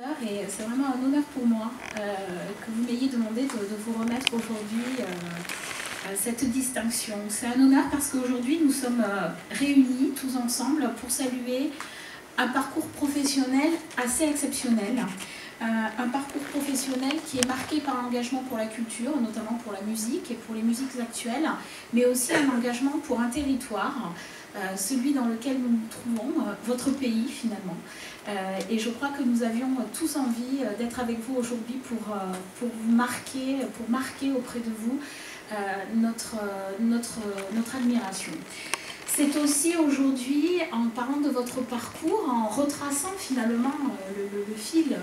Et c'est vraiment un honneur pour moi que vous m'ayez demandé de vous remettre aujourd'hui cette distinction. C'est un honneur parce qu'aujourd'hui nous sommes réunis tous ensemble pour saluer un parcours professionnel assez exceptionnel. Un parcours professionnel qui est marqué par l'engagement pour la culture, notamment pour la musique et pour les musiques actuelles, mais aussi un engagement pour un territoire, celui dans lequel nous nous trouvons, votre pays finalement. Et je crois que nous avions tous envie d'être avec vous aujourd'hui pour marquer auprès de vous notre admiration. C'est aussi aujourd'hui, en parlant de votre parcours, en retraçant finalement le fil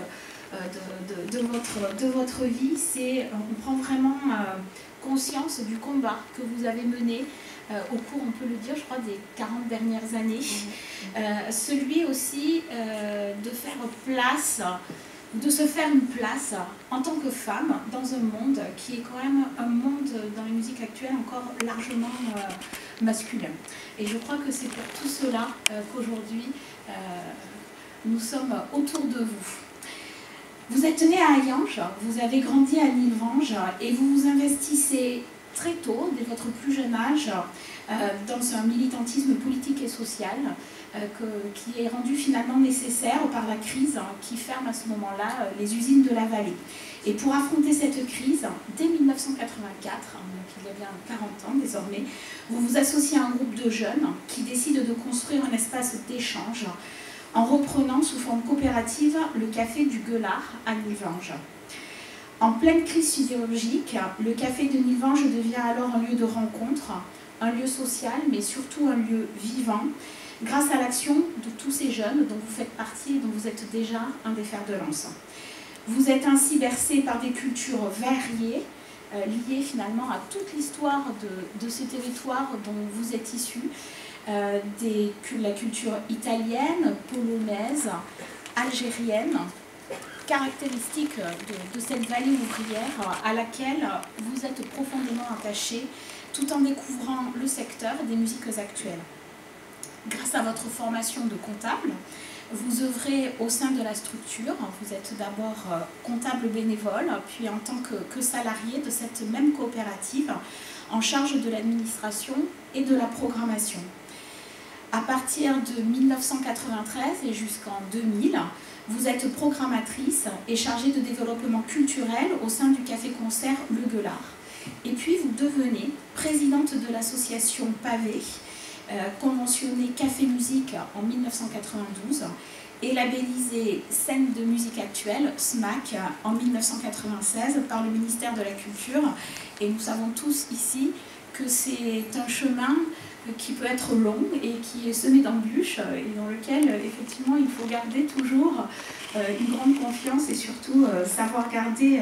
de votre vie, on prend vraiment conscience du combat que vous avez mené au cours, on peut le dire, je crois, des 40 dernières années. Celui aussi de faire place, de se faire une place en tant que femme dans un monde qui est quand même un monde dans la musique actuelle encore largement masculin. Et je crois que c'est pour tout cela qu'aujourd'hui nous sommes autour de vous. Vous êtes né à Hayange, vous avez grandi à Nilvange et vous vous investissez très tôt, dès votre plus jeune âge, dans un militantisme politique et social qui est rendu finalement nécessaire par la crise qui ferme à ce moment-là les usines de la vallée. Et pour affronter cette crise, dès 1984, donc il y a bien 40 ans désormais, vous vous associez à un groupe de jeunes qui décident de construire un espace d'échange en reprenant sous forme coopérative le café du Gueulard à Nilvange. En pleine crise physiologique, le café de Nilvange devient alors un lieu de rencontre, un lieu social, mais surtout un lieu vivant, grâce à l'action de tous ces jeunes dont vous faites partie et dont vous êtes déjà un des fers de lance. Vous êtes ainsi bercé par des cultures variées, liées finalement à toute l'histoire de ce territoire dont vous êtes issus, la culture italienne, polonaise, algérienne, caractéristique de cette vallée ouvrière à laquelle vous êtes profondément attaché tout en découvrant le secteur des musiques actuelles. Grâce à votre formation de comptable, vous œuvrez au sein de la structure. Vous êtes d'abord comptable bénévole, puis en tant que salarié de cette même coopérative en charge de l'administration et de la programmation. À partir de 1993 et jusqu'en 2000, vous êtes programmatrice et chargée de développement culturel au sein du café-concert Le Gueulard. Et puis vous devenez présidente de l'association Pavé, conventionnée Café Musique en 1992 et labellisée Scène de musique actuelle, SMAC, en 1996 par le ministère de la Culture. Et nous savons tous ici que c'est un chemin qui peut être long et qui est semé d'embûches et dans lequel effectivement il faut garder toujours une grande confiance et surtout savoir garder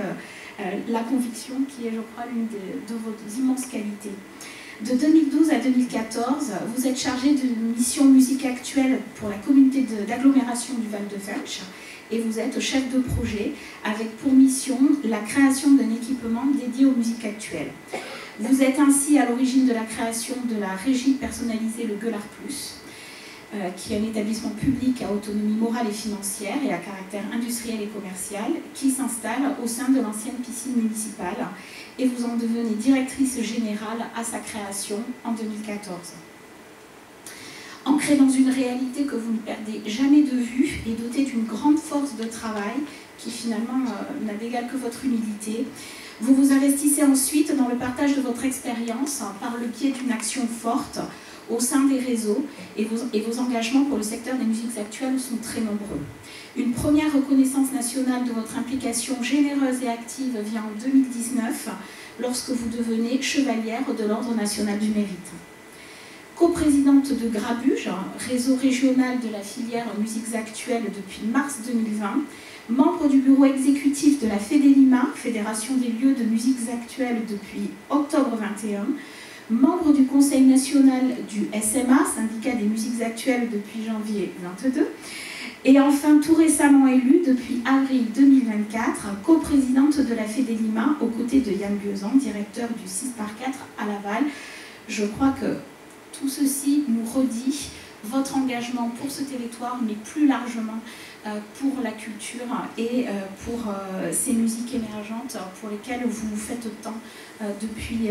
la conviction qui est, je crois, l'une de vos immenses qualités. De 2012 à 2014, vous êtes chargé de mission musique actuelle pour la communauté d'agglomération du Val-de-Fensch et vous êtes chef de projet avec pour mission la création d'un équipement dédié aux musiques actuelles. Vous êtes ainsi à l'origine de la création de la régie personnalisée Le Gueulard Plus, qui est un établissement public à autonomie morale et financière et à caractère industriel et commercial, qui s'installe au sein de l'ancienne piscine municipale, et vous en devenez directrice générale à sa création en 2014. Ancré dans une réalité que vous ne perdez jamais de vue et dotée d'une grande force de travail, qui finalement n'a d'égal que votre humilité, vous vous investissez ensuite dans le partage de votre expérience par le biais d'une action forte au sein des réseaux et vos engagements pour le secteur des musiques actuelles sont très nombreux. Une première reconnaissance nationale de votre implication généreuse et active vient en 2019 lorsque vous devenez chevalière de l'Ordre national du mérite. Coprésidente de Grabuge, réseau régional de la filière musiques actuelles depuis mars 2020, membre du bureau exécutif de la FEDELIMA, Fédération des lieux de musiques actuelles depuis octobre 21, membre du Conseil national du SMA, Syndicat des musiques actuelles depuis janvier 22, et enfin tout récemment élue depuis avril 2024, coprésidente de la FEDELIMA aux côtés de Yann Guezan, directeur du 6x4 à Laval. Je crois que tout ceci nous redit votre engagement pour ce territoire, mais plus largement pour la culture et pour ces musiques émergentes pour lesquelles vous vous faites autant depuis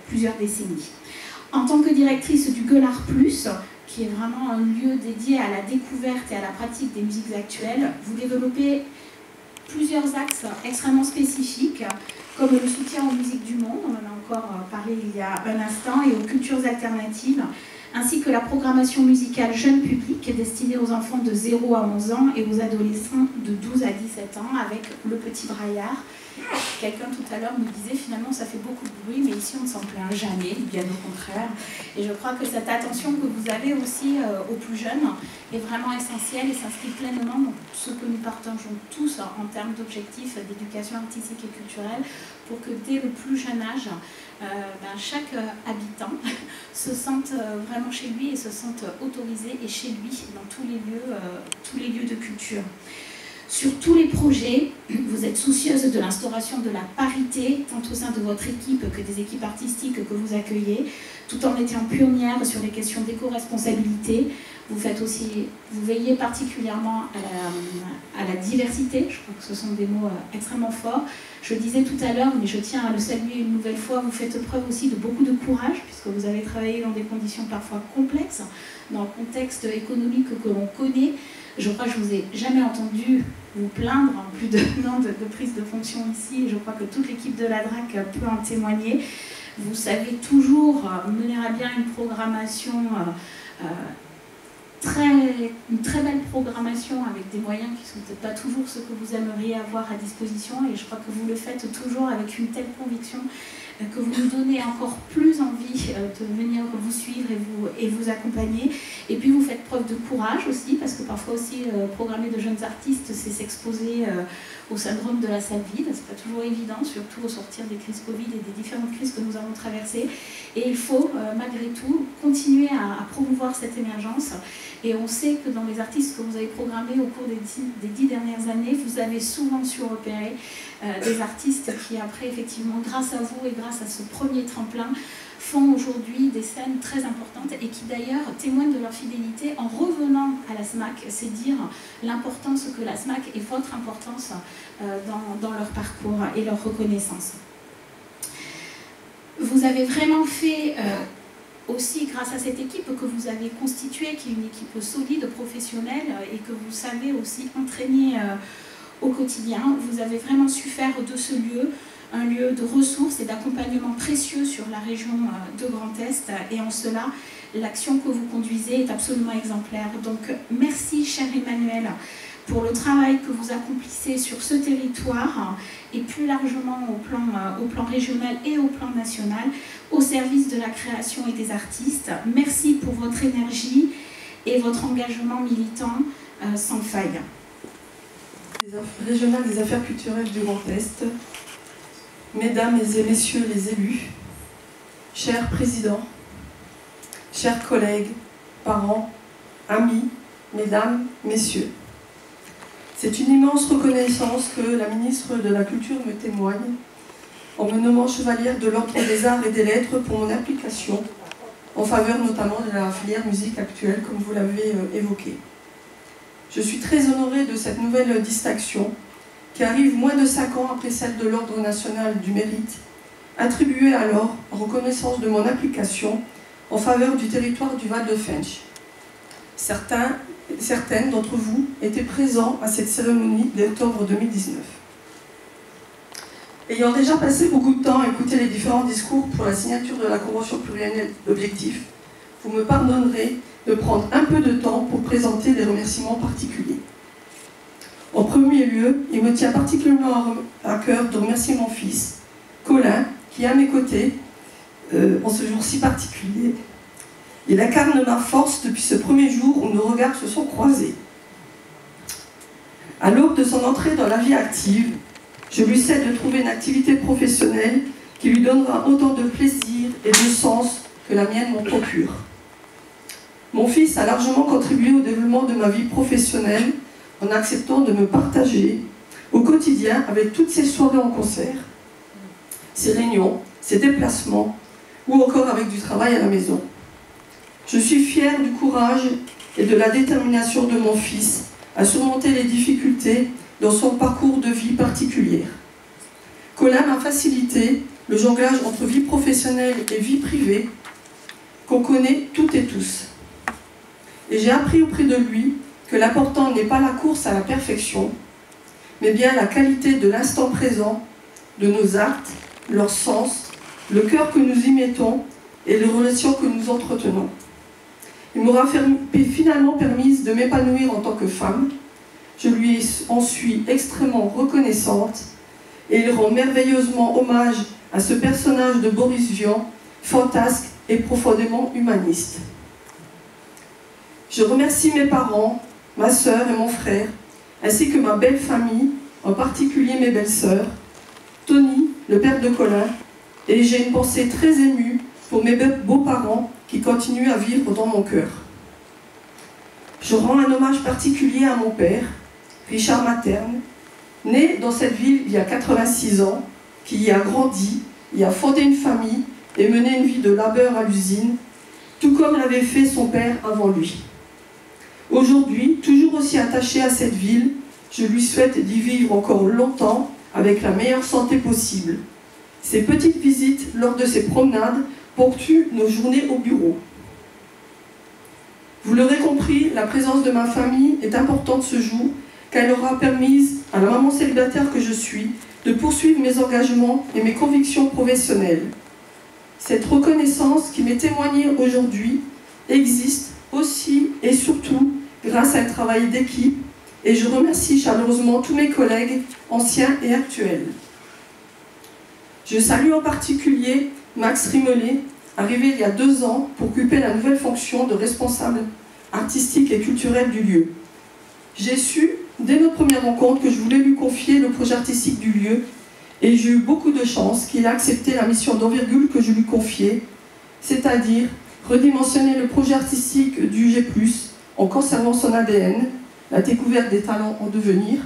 plusieurs décennies. En tant que directrice du Gueulard Plus, qui est vraiment un lieu dédié à la découverte et à la pratique des musiques actuelles, vous développez plusieurs axes extrêmement spécifiques, comme le soutien aux musiques du monde, on en a encore parlé il y a un instant, et aux cultures alternatives, ainsi que la programmation musicale jeune public destinée aux enfants de 0 à 11 ans et aux adolescents de 12 à 17 ans avec le petit braillard. Quelqu'un tout à l'heure me disait finalement ça fait beaucoup de bruit, mais ici on ne s'en plaint jamais, bien au contraire. Et je crois que cette attention que vous avez aussi aux plus jeunes est vraiment essentielle et s'inscrit pleinement dans ce que nous partageons tous en termes d'objectifs d'éducation artistique et culturelle, pour que dès le plus jeune âge, chaque habitant se sente vraiment chez lui et se sente autorisé et chez lui dans tous les lieux de culture. Sur tous les projets, vous êtes soucieuse de l'instauration de la parité, tant au sein de votre équipe que des équipes artistiques que vous accueillez, tout en étant pionnière sur les questions d'éco-responsabilité. Vous veillez particulièrement à la diversité, je crois que ce sont des mots extrêmement forts. Je le disais tout à l'heure, mais je tiens à le saluer une nouvelle fois, vous faites preuve aussi de beaucoup de courage, puisque vous avez travaillé dans des conditions parfois complexes, dans le contexte économique que l'on connaît. Je crois que je ne vous ai jamais entendu vous plaindre en plus d'un an de prise de fonction ici, et je crois que toute l'équipe de la DRAC peut en témoigner. Vous savez toujours mener à bien une programmation, une très belle programmation avec des moyens qui ne sont peut-être pas toujours ce que vous aimeriez avoir à disposition, et je crois que vous le faites toujours avec une telle conviction que vous nous donnez encore plus envie de venir vous suivre et vous accompagner. Et puis vous faites preuve de courage aussi, parce que parfois aussi programmer de jeunes artistes, c'est s'exposer au syndrome de la salle vide. C'est pas toujours évident, surtout au sortir des crises Covid et des différentes crises que nous avons traversées. Et il faut malgré tout continuer à promouvoir cette émergence. Et on sait que dans les artistes que vous avez programmés au cours des 10 dernières années, vous avez souvent su repérer des artistes qui après, effectivement, grâce à vous et grâce à ce premier tremplin, font aujourd'hui des scènes très importantes et qui d'ailleurs témoignent de leur fidélité en revenant à la SMAC. C'est dire l'importance que la SMAC et votre importance dans leur parcours et leur reconnaissance. Vous avez vraiment fait aussi, grâce à cette équipe que vous avez constituée, qui est une équipe solide, professionnelle, et que vous savez aussi entraîner au quotidien, vous avez vraiment su faire de ce lieu un lieu de ressources et d'accompagnement précieux sur la région de Grand Est, et en cela, l'action que vous conduisez est absolument exemplaire. Donc merci, cher Emmanuel, pour le travail que vous accomplissez sur ce territoire et plus largement au plan régional et au plan national, au service de la création et des artistes. Merci pour votre énergie et votre engagement militant sans faille. Régional des affaires culturelles du Grand Est, Mesdames et Messieurs les élus, chers présidents, chers collègues, parents, amis, Mesdames, Messieurs, c'est une immense reconnaissance que la ministre de la Culture me témoigne en me nommant chevalière de l'Ordre des Arts et des Lettres pour mon implication en faveur notamment de la filière musique actuelle, comme vous l'avez évoqué. Je suis très honorée de cette nouvelle distinction qui arrive moins de 5 ans après celle de l'Ordre national du mérite, attribuée alors en reconnaissance de mon implication en faveur du territoire du Val de Fensch. Certaines d'entre vous étaient présents à cette cérémonie d'octobre 2019. Ayant déjà passé beaucoup de temps à écouter les différents discours pour la signature de la convention pluriannuelle d'objectifs, vous me pardonnerez de prendre un peu de temps pour présenter des remerciements particuliers. En premier lieu, il me tient particulièrement à cœur de remercier mon fils, Colin, qui est à mes côtés en ce jour si particulier. Il incarne ma force depuis ce premier jour où nos regards se sont croisés. À l'aube de son entrée dans la vie active, je lui cède de trouver une activité professionnelle qui lui donnera autant de plaisir et de sens que la mienne m'en procure. Mon fils a largement contribué au développement de ma vie professionnelle en acceptant de me partager au quotidien avec toutes ses soirées en concert, ses réunions, ses déplacements ou encore avec du travail à la maison. Je suis fière du courage et de la détermination de mon fils à surmonter les difficultés dans son parcours de vie particulière. Colin m'a facilité le jonglage entre vie professionnelle et vie privée qu'on connaît toutes et tous. Et j'ai appris auprès de lui que l'important n'est pas la course à la perfection, mais bien la qualité de l'instant présent, de nos actes, leur sens, le cœur que nous y mettons et les relations que nous entretenons. Il m'aura finalement permis de m'épanouir en tant que femme. Je lui en suis extrêmement reconnaissante et il rend merveilleusement hommage à ce personnage de Boris Vian, fantasque et profondément humaniste. Je remercie mes parents, ma sœur et mon frère, ainsi que ma belle famille, en particulier mes belles-sœurs, Tony, le père de Colin, et j'ai une pensée très émue pour mes beaux-parents qui continuent à vivre dans mon cœur. Je rends un hommage particulier à mon père, Richard Materne, né dans cette ville il y a 86 ans, qui y a grandi, y a fondé une famille et mené une vie de labeur à l'usine, tout comme l'avait fait son père avant lui. Aujourd'hui, toujours aussi attaché à cette ville, je lui souhaite d'y vivre encore longtemps avec la meilleure santé possible. Ces petites visites lors de ces promenades ponctuent nos journées au bureau. Vous l'aurez compris, la présence de ma famille est importante ce jour, car elle aura permis à la maman célibataire que je suis de poursuivre mes engagements et mes convictions professionnelles. Cette reconnaissance qui m'est témoignée aujourd'hui existe aussi et surtout grâce à un travail d'équipe et je remercie chaleureusement tous mes collègues, anciens et actuels. Je salue en particulier Max Rimelet, arrivé il y a 2 ans pour occuper la nouvelle fonction de responsable artistique et culturel du lieu. J'ai su, dès notre première rencontre, que je voulais lui confier le projet artistique du lieu et j'ai eu beaucoup de chance qu'il a accepté la mission d'envergure que je lui confiais, c'est-à-dire redimensionner le projet artistique du G+, en conservant son ADN, la découverte des talents en devenir,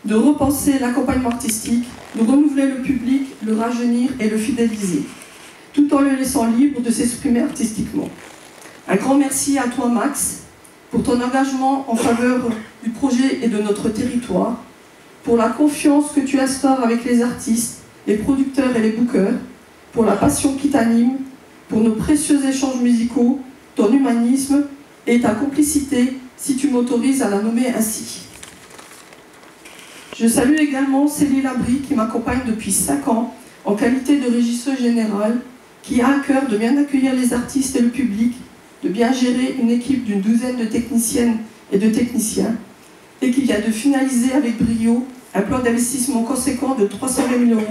de repenser l'accompagnement artistique, de renouveler le public, le rajeunir et le fidéliser, tout en le laissant libre de s'exprimer artistiquement. Un grand merci à toi Max, pour ton engagement en faveur du projet et de notre territoire, pour la confiance que tu instaures avec les artistes, les producteurs et les bookers, pour la passion qui t'anime, pour nos précieux échanges musicaux, ton humanisme et ta complicité, si tu m'autorises à la nommer ainsi. Je salue également Céline Labrie qui m'accompagne depuis 5 ans en qualité de régisseuse générale, qui a à cœur de bien accueillir les artistes et le public, de bien gérer une équipe d'une 12aine de techniciennes et de techniciens, et qui vient de finaliser avec brio un plan d'investissement conséquent de 320 000 €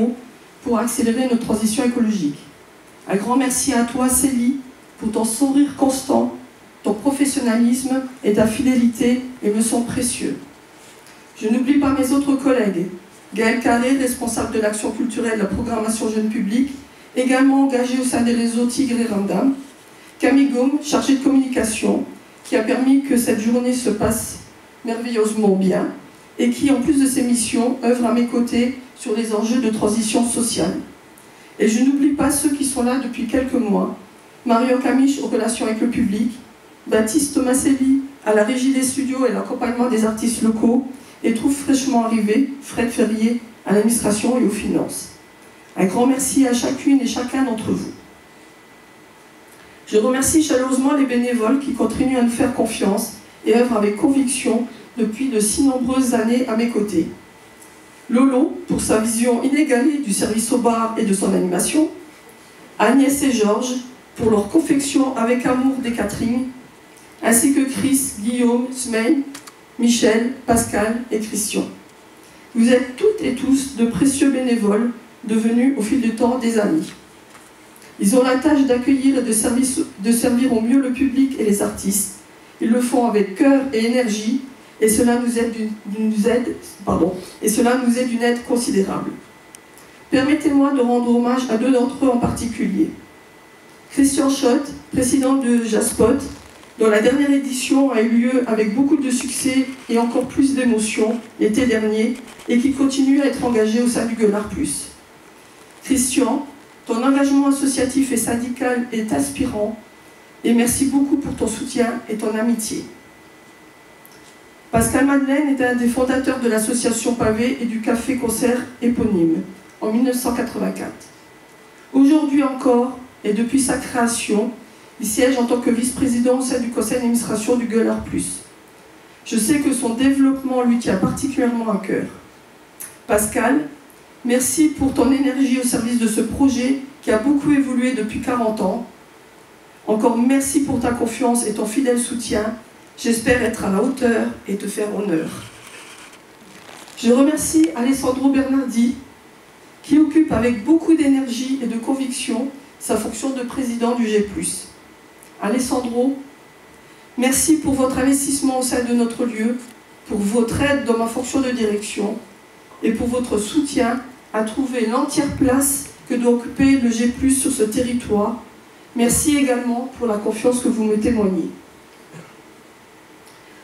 pour accélérer notre transition écologique. Un grand merci à toi Célie pour ton sourire constant, ton professionnalisme et ta fidélité et me sont précieux. Je n'oublie pas mes autres collègues, Gaël Carré, responsable de l'action culturelle et la programmation jeune public, également engagé au sein des réseaux Tigre et Ramdam, Camille Gaume, chargée de communication, qui a permis que cette journée se passe merveilleusement bien et qui, en plus de ses missions, œuvre à mes côtés sur les enjeux de transition sociale. Et je n'oublie pas ceux qui sont là depuis quelques mois, Marion Camiche aux relations avec le public, Baptiste Tomaselli à la régie des studios et l'accompagnement des artistes locaux, et trouve fraîchement arrivé Fred Ferrier à l'administration et aux finances. Un grand merci à chacune et chacun d'entre vous. Je remercie chaleureusement les bénévoles qui continuent à nous faire confiance et œuvrent avec conviction depuis de si nombreuses années à mes côtés. Lolo, pour sa vision inégalée du service au bar et de son animation, Agnès et Georges, pour leur confection avec amour des catering, ainsi que Chris, Guillaume, Smaine, Michel, Pascal et Christian. Vous êtes toutes et tous de précieux bénévoles devenus au fil du temps des amis. Ils ont la tâche d'accueillir et de servir au mieux le public et les artistes. Ils le font avec cœur et énergie et cela nous est d'une aide considérable. Permettez-moi de rendre hommage à 2 d'entre eux en particulier. Christian Schott, président de Jaspot, dont la dernière édition a eu lieu avec beaucoup de succès et encore plus d'émotion l'été dernier, et qui continue à être engagé au sein du Gueulard Plus. Christian, ton engagement associatif et syndical est inspirant, et merci beaucoup pour ton soutien et ton amitié. Pascal Madeleine est un des fondateurs de l'association Pavé et du café-concert éponyme en 1984. Aujourd'hui encore, et depuis sa création, il siège en tant que vice-président au sein du conseil d'administration du Gueulard Plus. Je sais que son développement lui tient particulièrement à cœur. Pascal, merci pour ton énergie au service de ce projet qui a beaucoup évolué depuis 40 ans. Encore merci pour ta confiance et ton fidèle soutien. J'espère être à la hauteur et te faire honneur. Je remercie Alessandro Bernardi, qui occupe avec beaucoup d'énergie et de conviction sa fonction de président du G+. Alessandro, merci pour votre investissement au sein de notre lieu, pour votre aide dans ma fonction de direction et pour votre soutien à trouver l'entière place que doit occuper le G+, sur ce territoire. Merci également pour la confiance que vous me témoignez.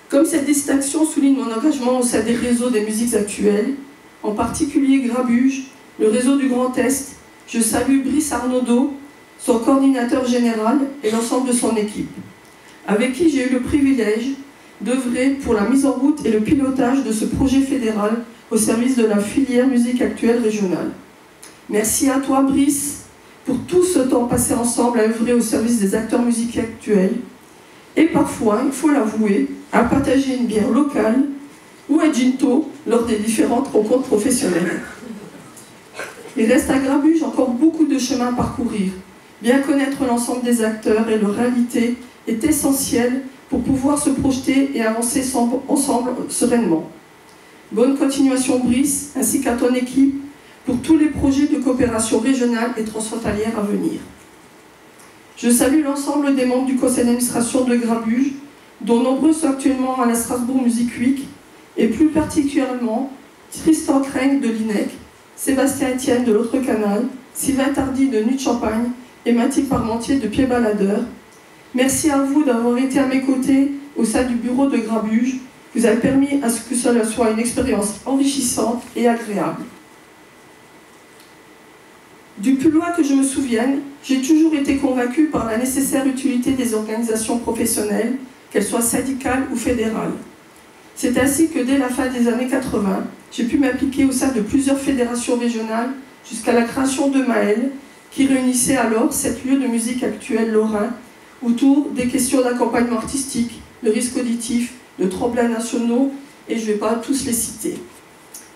Comme cette distinction souligne mon engagement au sein des réseaux des musiques actuelles, en particulier Grabuge, le réseau du Grand Est, je salue Brice Arnaudot, son coordinateur général et l'ensemble de son équipe, avec qui j'ai eu le privilège d'œuvrer pour la mise en route et le pilotage de ce projet fédéral au service de la filière musique actuelle régionale. Merci à toi, Brice, pour tout ce temps passé ensemble à œuvrer au service des acteurs musicaux actuels et parfois, il faut l'avouer, à partager une bière locale ou un ginto lors des différentes rencontres professionnelles. Il reste à Grabuge encore beaucoup de chemin à parcourir. Bien connaître l'ensemble des acteurs et leur réalité est essentiel pour pouvoir se projeter et avancer ensemble sereinement. Bonne continuation, Brice, ainsi qu'à ton équipe pour tous les projets de coopération régionale et transfrontalière à venir. Je salue l'ensemble des membres du conseil d'administration de Grabuge, dont nombreux sont actuellement à la Strasbourg Music Week, et plus particulièrement Tristan Crenc de l'INEC, Sébastien Etienne de l'Autre Canal, Sylvain Tardy de Nuit de Champagne et Mathilde Parmentier de Pied Baladeur. Merci à vous d'avoir été à mes côtés au sein du bureau de Grabuge. Vous avez permis à ce que cela soit une expérience enrichissante et agréable. Du plus loin que je me souvienne, j'ai toujours été convaincue par la nécessaire utilité des organisations professionnelles, qu'elles soient syndicales ou fédérales. C'est ainsi que dès la fin des années 80, j'ai pu m'impliquer au sein de plusieurs fédérations régionales jusqu'à la création de Maël, qui réunissait alors 7 lieux de musique actuelle lorrains autour des questions d'accompagnement artistique, de risques auditifs, de tremblins nationaux, et je ne vais pas tous les citer.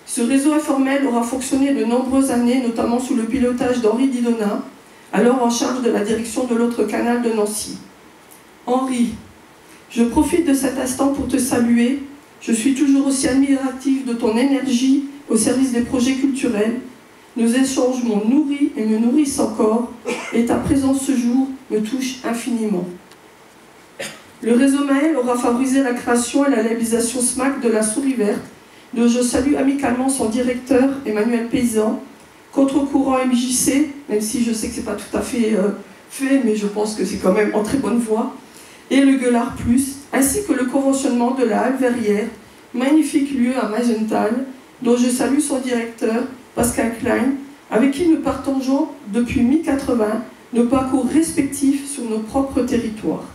Ce réseau informel aura fonctionné de nombreuses années, notamment sous le pilotage d'Henri Didona, alors en charge de la direction de l'Autre Canal de Nancy. Henri, je profite de cet instant pour te saluer. Je suis toujours aussi admirative de ton énergie au service des projets culturels. Nos échanges m'ont nourri et me nourrissent encore, et ta présence ce jour me touche infiniment. Le réseau Maël aura favorisé la création et la labellisation SMAC de la Souris Verte, dont je salue amicalement son directeur, Emmanuel Paysan, Contre-courant MJC, même si je sais que ce n'est pas tout à fait fait, mais je pense que c'est quand même en très bonne voie, et le Gueulard Plus, ainsi que le conventionnement de la Halle Verrière, magnifique lieu à Meisenthal, dont je salue son directeur, Pascal Klein, avec qui nous partageons depuis mi-80 nos parcours respectifs sur nos propres territoires.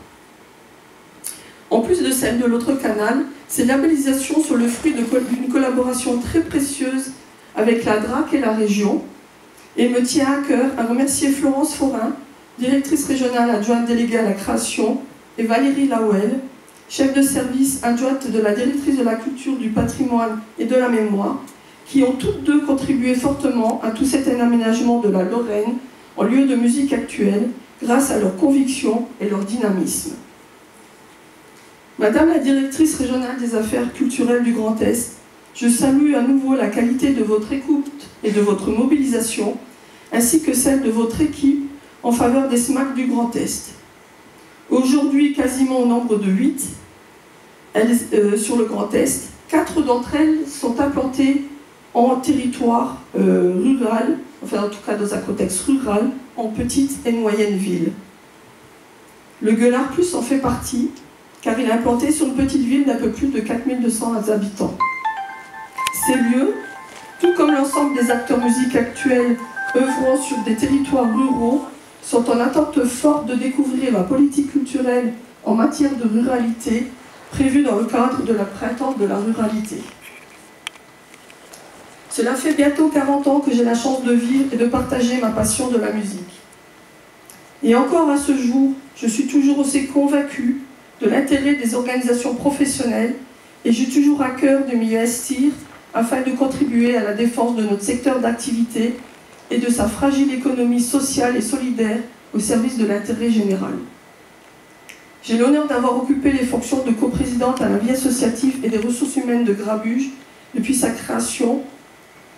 En plus de celle de l'Autre Canal, ces labellisations sont le fruit d'une collaboration très précieuse avec la DRAC et la région, et me tient à cœur à remercier Florence Forin, directrice régionale adjointe déléguée à la création, et Valérie Lawel, chef de service adjointe de la directrice de la culture, du patrimoine et de la mémoire, qui ont toutes deux contribué fortement à tout cet aménagement de la Lorraine en lieu de musique actuelle, grâce à leur conviction et leur dynamisme. Madame la directrice régionale des affaires culturelles du Grand Est, je salue à nouveau la qualité de votre écoute et de votre mobilisation, ainsi que celle de votre équipe en faveur des SMAC du Grand Est. Aujourd'hui, quasiment au nombre de 8 sur le Grand Est, 4 d'entre elles sont implantées en territoire rural, enfin en tout cas dans un contexte rural, en petites et moyennes villes. Le Gueulard Plus en fait partie, car il est implanté sur une petite ville d'un peu plus de 4200 habitants. Ces lieux, tout comme l'ensemble des acteurs musiques actuels œuvrant sur des territoires ruraux, sont en attente forte de découvrir la politique culturelle en matière de ruralité, prévu dans le cadre de la Printemps de la ruralité. Cela fait bientôt 40 ans que j'ai la chance de vivre et de partager ma passion de la musique. Et encore à ce jour, je suis toujours aussi convaincue de l'intérêt des organisations professionnelles et j'ai toujours à cœur de m'y investir afin de contribuer à la défense de notre secteur d'activité et de sa fragile économie sociale et solidaire au service de l'intérêt général. J'ai l'honneur d'avoir occupé les fonctions de coprésidente à la vie associative et des ressources humaines de Grabuge depuis sa création.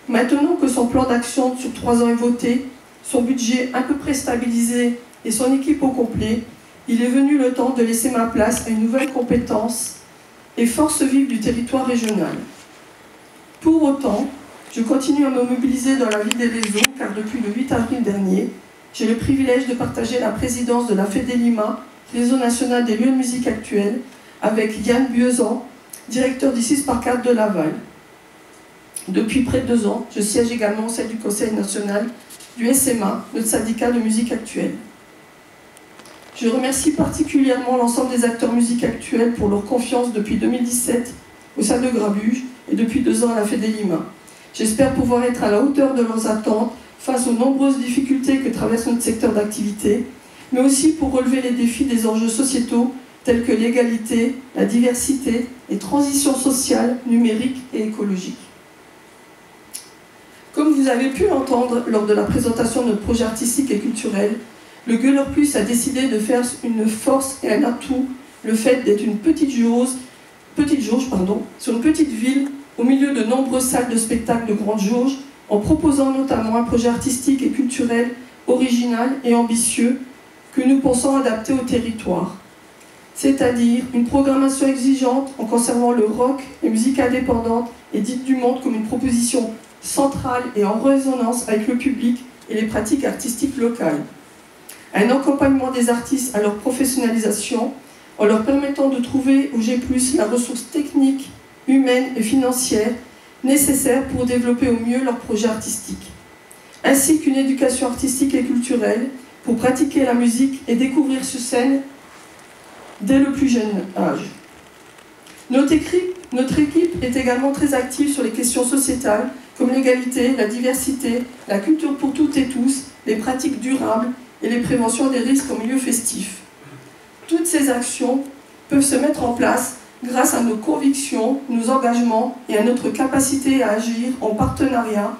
Maintenant que son plan d'action sur 3 ans est voté, son budget à peu près stabilisé et son équipe au complet, il est venu le temps de laisser ma place à une nouvelle compétence et force vive du territoire régional. Pour autant, je continue à me mobiliser dans la vie des réseaux car depuis le 8 avril dernier, j'ai le privilège de partager la présidence de la FEDELIMA, Réseau national des lieux de musique actuels, avec Yann Buezan, directeur du 6x4 de Laval. Depuis près de 2 ans, je siège également au sein du Conseil national du SMA, notre syndicat de musique actuelle. Je remercie particulièrement l'ensemble des acteurs musique actuels pour leur confiance depuis 2017 au sein de Grabuge et depuis 2 ans à la FEDELIMA. J'espère pouvoir être à la hauteur de leurs attentes face aux nombreuses difficultés que traverse notre secteur d'activité, mais aussi pour relever les défis des enjeux sociétaux tels que l'égalité, la diversité, les transitions sociales, numériques et écologiques. Comme vous avez pu l'entendre lors de la présentation de notre projet artistique et culturel, le Gueuler Plus a décidé de faire une force et un atout le fait d'être une petite jauge sur une petite ville au milieu de nombreuses salles de spectacle de grande jauge, en proposant notamment un projet artistique et culturel original et ambitieux que nous pensons adapter au territoire. C'est-à-dire une programmation exigeante en conservant le rock, les musiques indépendantes et dites du monde comme une proposition centrale et en résonance avec le public et les pratiques artistiques locales. Un accompagnement des artistes à leur professionnalisation en leur permettant de trouver au G+, la ressource technique, humaine et financière nécessaire pour développer au mieux leurs projets artistiques. Ainsi qu'une éducation artistique et culturelle pour pratiquer la musique et découvrir sur scène dès le plus jeune âge. Notre équipe est également très active sur les questions sociétales comme l'égalité, la diversité, la culture pour toutes et tous, les pratiques durables et les préventions des risques en milieu festif. Toutes ces actions peuvent se mettre en place grâce à nos convictions, nos engagements et à notre capacité à agir en partenariat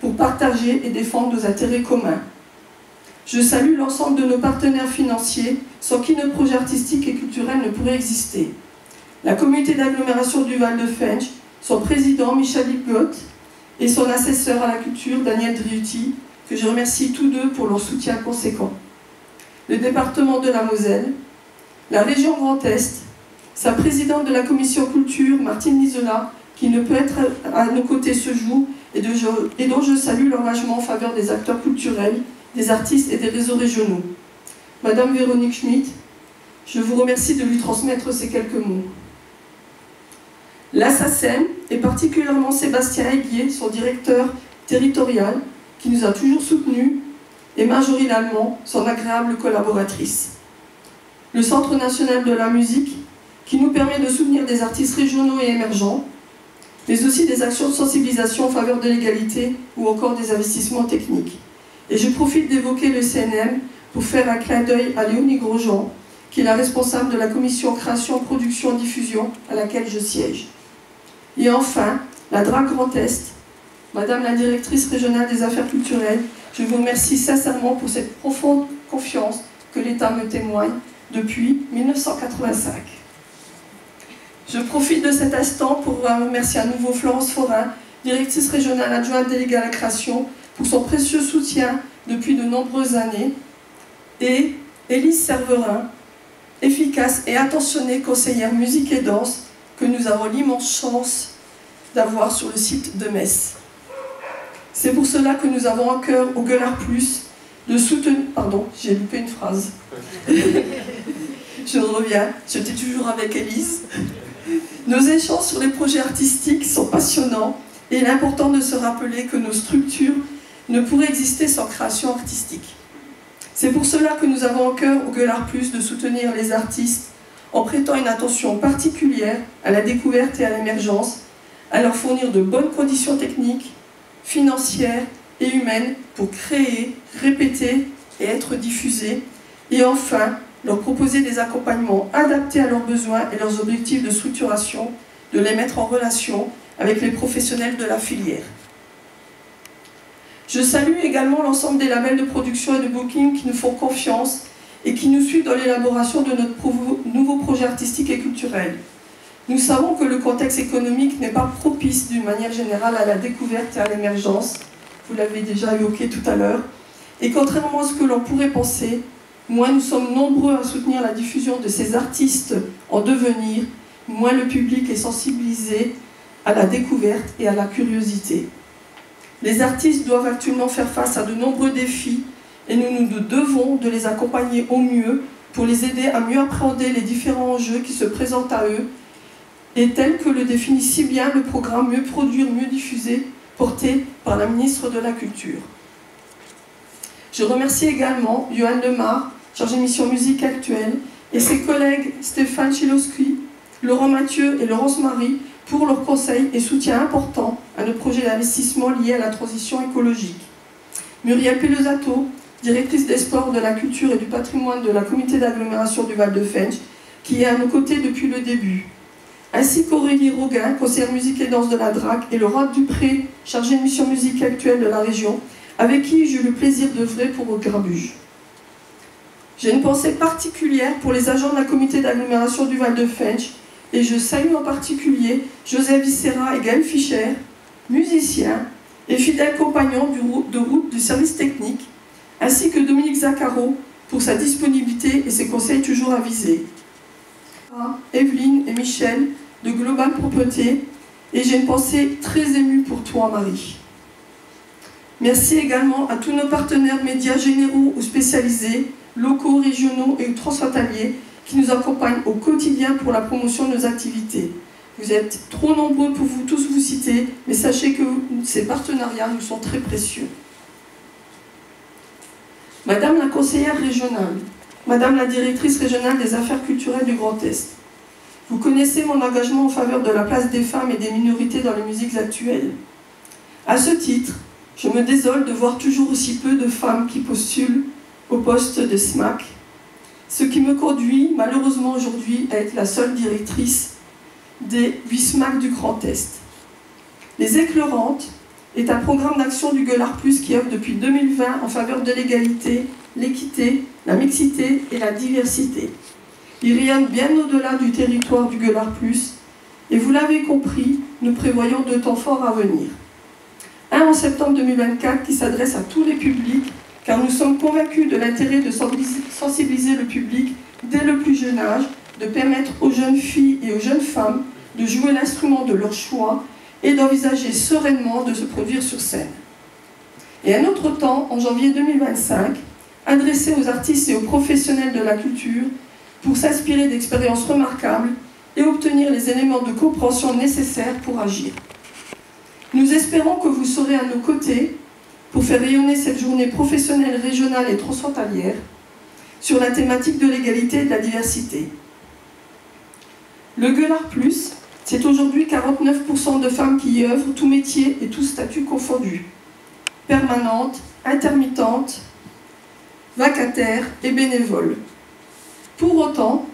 pour partager et défendre nos intérêts communs. Je salue l'ensemble de nos partenaires financiers sans qui notre projet artistique et culturel ne pourrait exister. La communauté d'agglomération du Val-de-Fensch, son président Michel Lipgot et son assesseur à la culture Daniel Driuti, que je remercie tous deux pour leur soutien conséquent. Le département de la Moselle, la région Grand Est, sa présidente de la commission culture, Martine Nizola, qui ne peut être à nos côtés ce jour et dont je salue l'engagement en faveur des acteurs culturels, des artistes et des réseaux régionaux. Madame Véronique Schmitt, je vous remercie de lui transmettre ces quelques mots. La SACEM, et particulièrement Sébastien Aiguier, son directeur territorial, qui nous a toujours soutenus, et Marjorie Lallemand, son agréable collaboratrice. Le Centre national de la musique, qui nous permet de soutenir des artistes régionaux et émergents, mais aussi des actions de sensibilisation en faveur de l'égalité ou encore des investissements techniques. Et je profite d'évoquer le CNM pour faire un clin d'œil à Léonie Grosjean, qui est la responsable de la commission création, production, diffusion à laquelle je siège. Et enfin, la DRAC Grand Est, Madame la directrice régionale des affaires culturelles, je vous remercie sincèrement pour cette profonde confiance que l'État me témoigne depuis 1985. Je profite de cet instant pour remercier à nouveau Florence Forin, directrice régionale adjointe déléguée à la création, pour son précieux soutien depuis de nombreuses années, et Élise Serverin, efficace et attentionnée conseillère musique et danse, que nous avons l'immense chance d'avoir sur le site de Metz. C'est pour cela que nous avons à cœur au Gueuler Plus de soutenir... Pardon, j'ai loupé une phrase. Je reviens, j'étais toujours avec Élise. Nos échanges sur les projets artistiques sont passionnants et il est important de se rappeler que nos structures ne pourraient exister sans création artistique. C'est pour cela que nous avons à cœur au Gueuler Plus de soutenir les artistes en prêtant une attention particulière à la découverte et à l'émergence, à leur fournir de bonnes conditions techniques, financières et humaines pour créer, répéter et être diffusés, et enfin leur proposer des accompagnements adaptés à leurs besoins et leurs objectifs de structuration, de les mettre en relation avec les professionnels de la filière. Je salue également l'ensemble des labels de production et de booking qui nous font confiance et qui nous suivent dans l'élaboration de notre nouveau projet artistique et culturel. Nous savons que le contexte économique n'est pas propice d'une manière générale à la découverte et à l'émergence, vous l'avez déjà évoqué tout à l'heure, et contrairement à ce que l'on pourrait penser, moins nous sommes nombreux à soutenir la diffusion de ces artistes en devenir, moins le public est sensibilisé à la découverte et à la curiosité. Les artistes doivent actuellement faire face à de nombreux défis et nous devons de les accompagner au mieux pour les aider à mieux appréhender les différents enjeux qui se présentent à eux et tels que le définit si bien le programme Mieux produire, mieux diffuser porté par la ministre de la Culture. Je remercie également Johan Lemar, chargé de mission musique actuelle, et ses collègues Stéphane Chilowski, Laurent Mathieu et Laurence Marie pour leurs conseils et soutien important à nos projets d'investissement liés à la transition écologique. Muriel Pelosato, directrice des sports, de la culture et du patrimoine de la communauté d'agglomération du Val-de-Fensch, qui est à nos côtés depuis le début. Ainsi qu'Aurélie Roguin, conseillère musique et danse de la DRAC, et Laura Dupré, chargée de mission musique actuelle de la région, avec qui j'ai eu le plaisir d'œuvrer pour au Grabuge. J'ai une pensée particulière pour les agents de la communauté d'agglomération du Val-de-Fensch, et je salue en particulier Joseph Viscera et Gaël Fischer, musiciens et fidèles compagnons de route du service technique, ainsi que Dominique Zaccaro pour sa disponibilité et ses conseils toujours avisés. Evelyne et Michel de Global Propreté, et j'ai une pensée très émue pour toi, Marie. Merci également à tous nos partenaires médias généraux ou spécialisés, locaux, régionaux et transfrontaliers qui nous accompagnent au quotidien pour la promotion de nos activités. Vous êtes trop nombreux pour vous tous vous citer, mais sachez que ces partenariats nous sont très précieux. Madame la conseillère régionale, Madame la directrice régionale des affaires culturelles du Grand Est, vous connaissez mon engagement en faveur de la place des femmes et des minorités dans les musiques actuelles. À ce titre, je me désole de voir toujours aussi peu de femmes qui postulent au poste de SMAC, ce qui me conduit malheureusement aujourd'hui à être la seule directrice des 8 SMAC du Grand Est. Les Éclairantes est un programme d'action du Gueulard Plus qui œuvre depuis 2020 en faveur de l'égalité, l'équité, la mixité et la diversité. Il rayonne bien au-delà du territoire du Gueulard Plus, et vous l'avez compris, nous prévoyons 2 temps forts à venir. Un en septembre 2024 qui s'adresse à tous les publics, car nous sommes convaincus de l'intérêt de sensibiliser le public dès le plus jeune âge, de permettre aux jeunes filles et aux jeunes femmes de jouer l'instrument de leur choix et d'envisager sereinement de se produire sur scène. Et un autre temps, en janvier 2025, adressé aux artistes et aux professionnels de la culture pour s'inspirer d'expériences remarquables et obtenir les éléments de compréhension nécessaires pour agir. Nous espérons que vous serez à nos côtés pour faire rayonner cette journée professionnelle régionale et transfrontalière sur la thématique de l'égalité et de la diversité. Le Gueulard Plus, c'est aujourd'hui 49% de femmes qui y œuvrent, tous métiers et tous statuts confondus, permanentes, intermittentes, vacataires et bénévoles. Pour autant,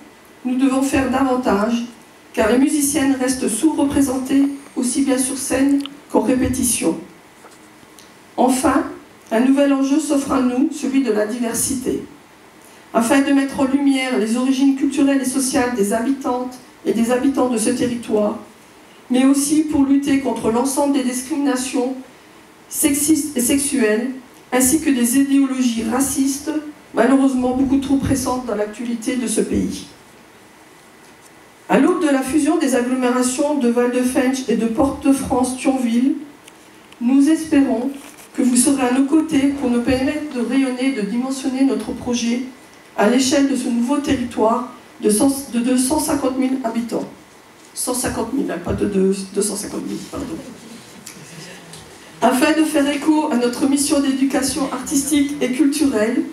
nous devons faire davantage, car les musiciennes restent sous-représentées aussi bien sur scène qu'en répétition. Enfin, un nouvel enjeu s'offre à nous, celui de la diversité. Afin de mettre en lumière les origines culturelles et sociales des habitantes et des habitants de ce territoire, mais aussi pour lutter contre l'ensemble des discriminations sexistes et sexuelles, ainsi que des idéologies racistes, malheureusement beaucoup trop pressantes dans l'actualité de ce pays. À l'aube de la fusion des agglomérations de Val-de-Fensch et de Port-de-France-Thionville, nous espérons que vous serez à nos côtés pour nous permettre de rayonner et de dimensionner notre projet à l'échelle de ce nouveau territoire de 250 000 habitants. 150 000, pas de 250 000, pardon. Afin de faire écho à notre mission d'éducation artistique et culturelle,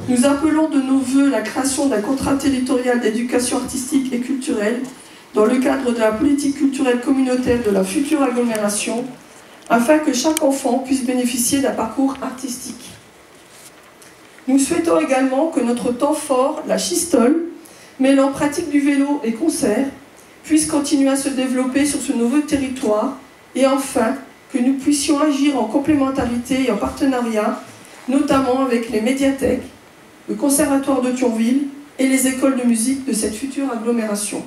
nous appelons de nos vœux la création d'un contrat territorial d'éducation artistique et culturelle dans le cadre de la politique culturelle communautaire de la future agglomération, afin que chaque enfant puisse bénéficier d'un parcours artistique. Nous souhaitons également que notre temps fort, la schistole, mêlant pratique du vélo et concert, puisse continuer à se développer sur ce nouveau territoire, et enfin, que nous puissions agir en complémentarité et en partenariat, notamment avec les médiathèques, le Conservatoire de Thionville et les écoles de musique de cette future agglomération.